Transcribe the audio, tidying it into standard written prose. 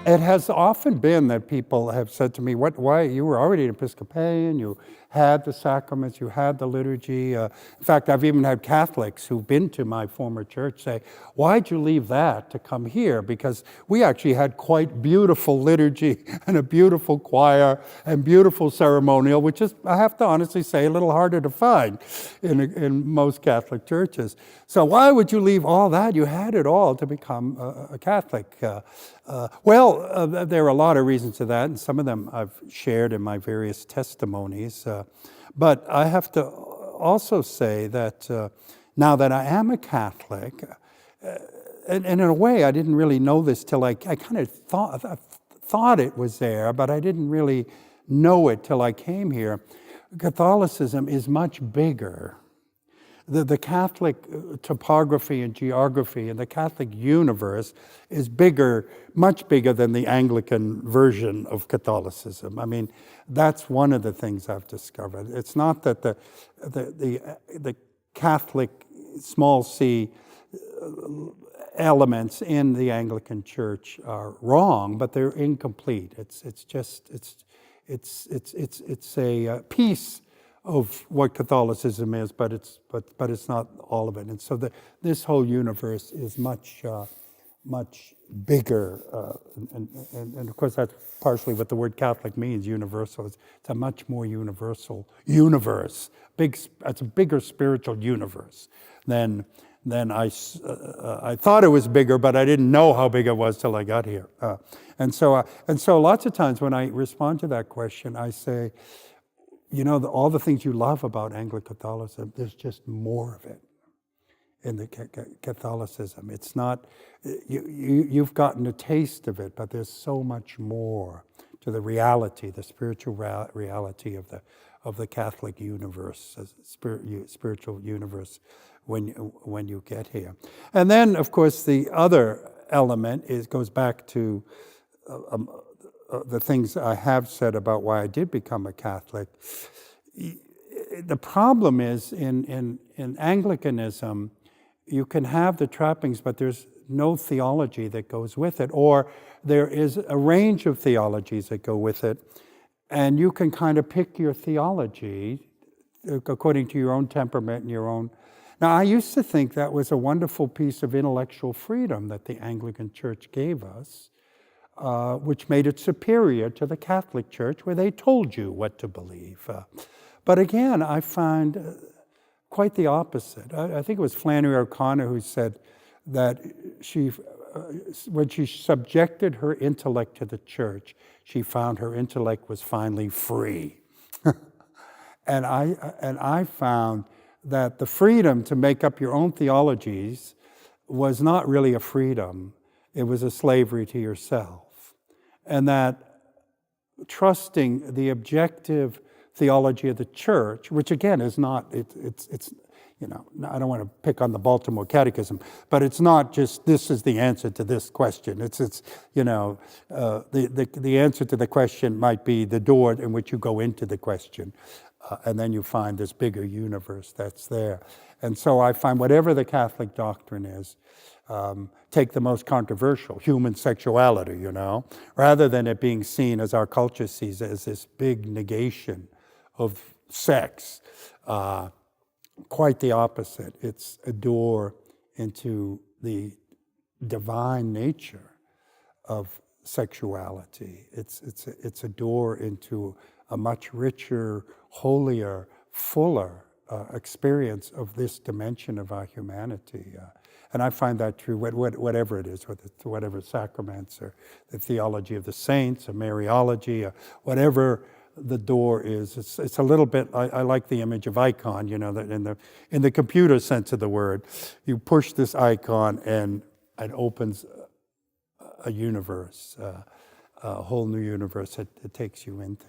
It has often been that people have said to me, why, you were already an Episcopalian, you had the sacraments, you had the liturgy. In fact, I've even had Catholics who've been to my former church say, why'd you leave that to come here? Because we actually had quite beautiful liturgy and a beautiful choir and beautiful ceremonial, which is, I have to honestly say, a little harder to find in most Catholic churches. So why would you leave all that? You had it all to become a Catholic. There are a lot of reasons to that, and some of them I've shared in my various testimonies. But I have to also say that now that I am a Catholic, and in a way I didn't really know this till I kind of thought it was there, but I didn't really know it till I came here. Catholicism is much bigger. The Catholic topography and geography and the Catholic universe is bigger, much bigger than the Anglican version of Catholicism. I mean, that's one of the things I've discovered. It's not that the Catholic small c elements in the Anglican Church are wrong, but they're incomplete. It's a piece of what Catholicism is, but it's not all of it. And so this whole universe is much bigger, and of course that's partially what the word Catholic means, universal. It's a much more universal universe. It's a bigger spiritual universe than I thought it was bigger, but I didn't know how big it was till I got here. And so lots of times when I respond to that question, I say, you know, all the things you love about Anglican Catholicism, there's just more of it in the Catholicism. It's not, you've gotten a taste of it, but there's so much more to the reality, the spiritual reality of the Catholic universe, spiritual universe when you get here. And then, of course, the other element goes back to the things I have said about why I did become a Catholic. The problem is in Anglicanism, you can have the trappings, but there's no theology that goes with it, or there is a range of theologies that go with it, and you can kind of pick your theology according to your own temperament and your own. Now, I used to think that was a wonderful piece of intellectual freedom that the Anglican Church gave us, which made it superior to the Catholic Church, where they told you what to believe. But again, I find quite the opposite. I think it was Flannery O'Connor who said that when she subjected her intellect to the Church, she found her intellect was finally free. And I found that the freedom to make up your own theologies was not really a freedom. It was a slavery to yourself. And that trusting the objective theology of the Church, which again is not, it's you know, I don't want to pick on the Baltimore Catechism, but it's not just this is the answer to this question. It's you know, the answer to the question might be the door in which you go into the question, and then you find this bigger universe that's there. And so I find whatever the Catholic doctrine is, take the most controversial, human sexuality, you know, rather than it being seen as our culture sees it as this big negation of sex. Quite the opposite. It's a door into the divine nature of sexuality. It's a door into a much richer, holier, fuller experience of this dimension of our humanity. And I find that true, whatever it is, whatever sacraments or the theology of the saints or Mariology or whatever the door is. It's a little bit, I like the image of icon, you know, that in the computer sense of the word, you push this icon and it opens a universe, a whole new universe it takes you into.